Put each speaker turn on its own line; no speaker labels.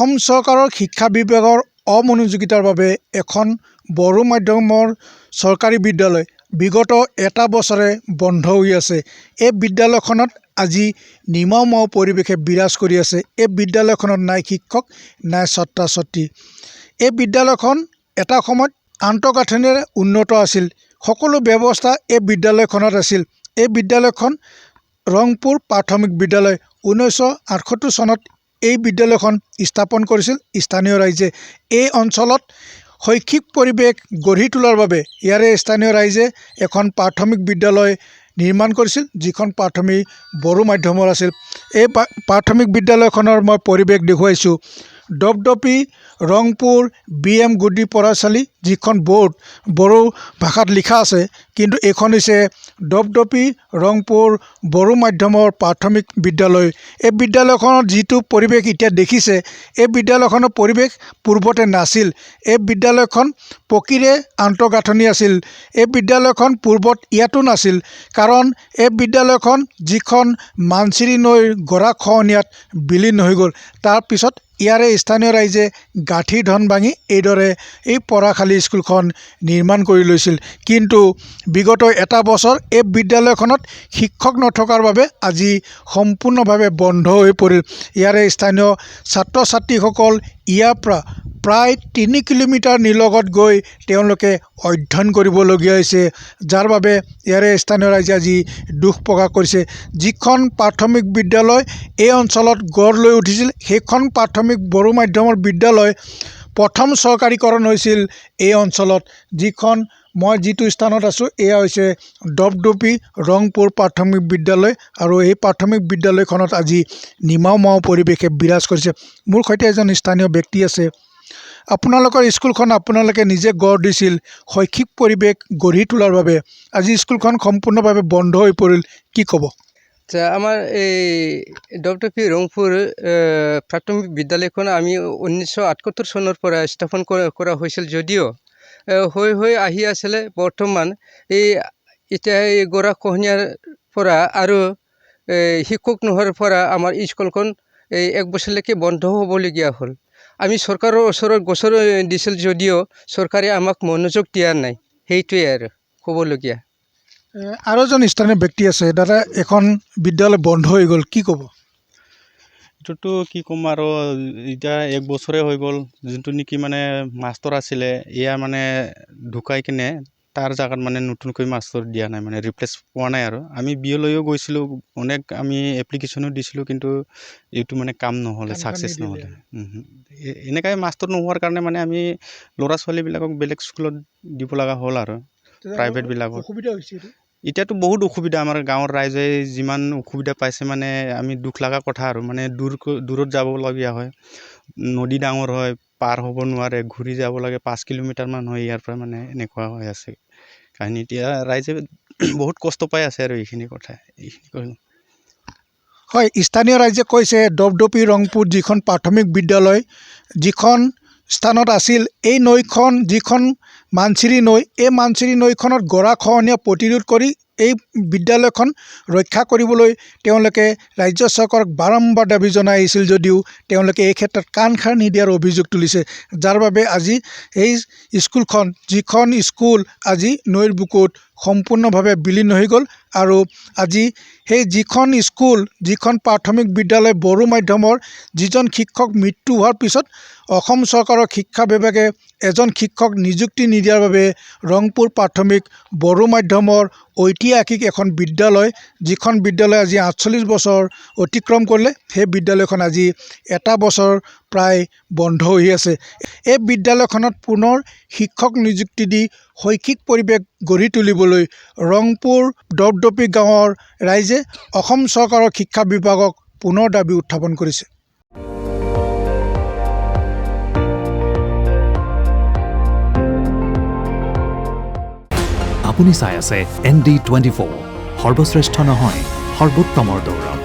অসম চৰকাৰৰ শিক্ষা বিভাগৰ অমনোযোগিতাৰ বাবে এখন বড়ো মাধ্যমৰ চৰকাৰী বিদ্যালয় বিগত এটা বছৰে বন্ধ হৈ আছে। এই বিদ্যালয়খনত আজি নিমাও পৰিৱেশে বিৰাজ কৰি আছে। এই বিদ্যালয়খনত নাই শিক্ষক, নাই ছাত্ৰ ছাত্ৰী। এই বিদ্যালয়খন এটা সময়ত আন্তঃগাঁথনিৰে উন্নত আছিল। সকলো ব্যৱস্থা এই বিদ্যালয়খনত আছিল। এই বিদ্যালয়খন ৰংপুৰ প্ৰাথমিক বিদ্যালয় 1978 চনত এই বিদ্যালয়খন স্থাপন কৰিছিল স্থানীয় ৰাইজে। এই অঞ্চলত শৈক্ষিক পৰিৱেশ গঢ়ি তোলাৰ বাবে ইয়াৰে স্থানীয় ৰাইজে এখন প্ৰাথমিক বিদ্যালয় নিৰ্মাণ কৰিছিল, যিখন প্ৰাথমিক বড়ো মাধ্যমৰ আছিল। এই প্ৰাথমিক বিদ্যালয়খনৰ মই পৰিৱেশ দেখুৱাইছোঁ। দপদপি ৰংপুৰ BM গুডি পঢ়াশালী, যিখন বড়ো ভাষাত লিখা আছে, কিন্তু এইখন হৈছে দপদপি ৰংপুৰ বড়ো মাধ্যমৰ প্ৰাথমিক বিদ্যালয়। এই বিদ্যালয়খনত যিটো পৰিৱেশ এতিয়া দেখিছে, এই বিদ্যালয়খনৰ পৰিৱেশ পূৰ্বতে নাছিল। এই বিদ্যালয়খন পকীৰে আন্তঃগাঁথনি আছিল। এই বিদ্যালয়খন পূৰ্বত ইয়াতো নাছিল, কাৰণ এই বিদ্যালয়খন যিখন মানচিৰি নৈৰ গৰাখহনীয়াত বিলীন হৈ গ'ল। তাৰপিছত ইয়াৰে স্থানীয় ৰাইজে গাঁঠি ধন ভাঙি এইদৰে এই পঢ়াশালী স্কুলখন নিৰ্মাণ কৰি লৈছিল। কিন্তু বিগত এটা বছৰ এই বিদ্যালয়খনত শিক্ষক নথকাৰ বাবে আজি সম্পূৰ্ণভাৱে বন্ধ হৈ পৰিল। ইয়াৰে স্থানীয় ছাত্ৰ ছাত্ৰীসকল ইয়াৰ পৰা প্ৰায় 3 কিলোমিটাৰ নিলগত গৈ তেওঁলোকে অধ্যয়ন কৰিবলগীয়া হৈছে, যাৰ বাবে ইয়াৰে স্থানীয় ৰাইজে আজি দুখ প্ৰকাশ কৰিছে। যিখন প্ৰাথমিক বিদ্যালয় এই অঞ্চলত গঢ় লৈ উঠিছিল, সেইখন প্ৰাথমিক বড়ো মাধ্যমৰ বিদ্যালয় প্ৰথম চৰকাৰীকৰণ হৈছিল এই অঞ্চলত। মই যিটো স্থানত আছোঁ, এয়া হৈছে দপদপি ৰংপুৰ প্ৰাথমিক বিদ্যালয়, আৰু এই প্ৰাথমিক বিদ্যালয়খনত আজি নিমাও পৰিৱেশে বিৰাজ কৰিছে। মোৰ সৈতে এজন স্থানীয় ব্যক্তি আছে। আপোনালোকৰ স্কুলখন আপোনালোকে নিজে গঢ় দিছিল শৈক্ষিক পৰিৱেশ গঢ়ি তোলাৰ বাবে। আজি স্কুলখন সম্পূৰ্ণভাৱে বন্ধ হৈ পৰিল, কি ক'ব?
আমাৰ এই দপদপি ৰংপুৰ প্ৰাথমিক বিদ্যালয়খন আমি 1978 চনৰ পৰা স্থাপন কৰা হৈছিল, যদিও হৈ আহি আছিলে। বৰ্তমান এতিয়া এই গৰাখহনীয়াৰ পৰা আৰু শিক্ষক নোহোৱাৰ পৰা আমাৰ স্কুলখন এক বছৰলৈকে বন্ধ হ'বলগীয়া হ'ল। আমি চৰকাৰৰ ওচৰত গোচৰ দিছিল, যদিও চৰকাৰে আমাক মনোযোগ দিয়া নাই। সেইটোৱে আৰু ক'বলগীয়া।
আৰু এজন স্থানীয় ব্যক্তি আছে। দাদা, এখন বিদ্যালয় বন্ধ হৈ গ'ল, কি ক'ব?
এইটোতো কি ক'ম আৰু, এতিয়া এক বছৰে হৈ গ'ল। যোনটো নেকি মানে মাষ্টৰ আছিলে, এয়া মানে ঢুকাই কিনে তাৰ জেগাত মানে নতুনকৈ মাষ্টৰ দিয়া নাই, মানে ৰিপ্লেচ পোৱা নাই। আৰু আমি বিয়লৈও গৈছিলোঁ, অনেক আমি এপ্লিকেশ্যনো দিছিলোঁ, কিন্তু এইটো মানে কাম নহ'লে, ছাকচেছ নহ'লে। এনেকৈ মাষ্টৰ নোহোৱাৰ কাৰণে মানে আমি ল'ৰা ছোৱালীবিলাকক বেলেগ স্কুলত দিব লগা হ'ল, আৰু প্ৰাইভেটবিলাকত।
অসুবিধা হৈছে।
এতিয়াতো বহুত অসুবিধা। আমাৰ গাঁৱৰ ৰাইজে যিমান অসুবিধা পাইছে, মানে আমি দুখ লগা কথা আৰু, মানে দূৰত যাবলগীয়া হয়। নদী ডাঙৰ হয়, পাৰ হ'ব নোৱাৰে, ঘূৰি যাব লাগে। 5 কিলোমিটাৰমান হয় ইয়াৰ পৰা, মানে এনেকুৱা হৈ আছে কাহিনী। এতিয়া ৰাইজে বহুত কষ্ট পাই আছে, আৰু এইখিনি
হয়, স্থানীয় ৰাইজে কৈছে দপদপি ৰংপুৰ যিখন প্ৰাথমিক বিদ্যালয়, যিখন স্থানত আছিল, এই নৈখন যিখন মানচিৰি নৈ, এই মানচিৰি নৈখনত গৰাখহনীয়া প্ৰতিৰোধ কৰি এই বিদ্যালয়খন ৰক্ষা কৰিবলৈ তেওঁলোকে ৰাজ্য চৰকাৰক বাৰম্বাৰ দাবী জনাই আহিছিল, যদিও তেওঁলোকে এই ক্ষেত্ৰত কাণ খাৰ নিদিয়াৰ অভিযোগ তুলিছে, যাৰ বাবে আজি এই স্কুলখন, যিখন স্কুল আজি নৈৰ বুকুত সম্পূৰ্ণভাৱে বিলীন হৈ গ'ল। আৰু আজি সেই যিখন স্কুল, যিখন প্ৰাথমিক বিদ্যালয় বড়ো মাধ্যমৰ, যিজন শিক্ষক মৃত্যু হোৱাৰ পিছত অসম চৰকাৰৰ শিক্ষা বিভাগে এজন শিক্ষক নিযুক্তি নিদিয়াৰ বাবে ৰংপুৰ প্ৰাথমিক বড়ো মাধ্যমৰ ঐতিহাসিক এখন বিদ্যালয়, যিখন বিদ্যালয় আজি 48 বছৰ অতিক্ৰম কৰিলে, সেই বিদ্যালয়খন আজি এটা বছৰ প্ৰায় বন্ধ হৈ আছে। এই বিদ্যালয়খনত পুনৰ শিক্ষক নিযুক্তি দি শৈক্ষিক পৰিৱেশ গঢ়ি তুলিবলৈ ৰংপুৰ দপদপি গাঁৱৰ ৰাইজে অসম চৰকাৰৰ শিক্ষা বিভাগক পুনৰ দাবী উত্থাপন কৰিছে।
আপুনি চাই আছে ND24, সৰ্বশ্ৰেষ্ঠ নহয়, সৰ্বোত্তমৰ দৌৰ।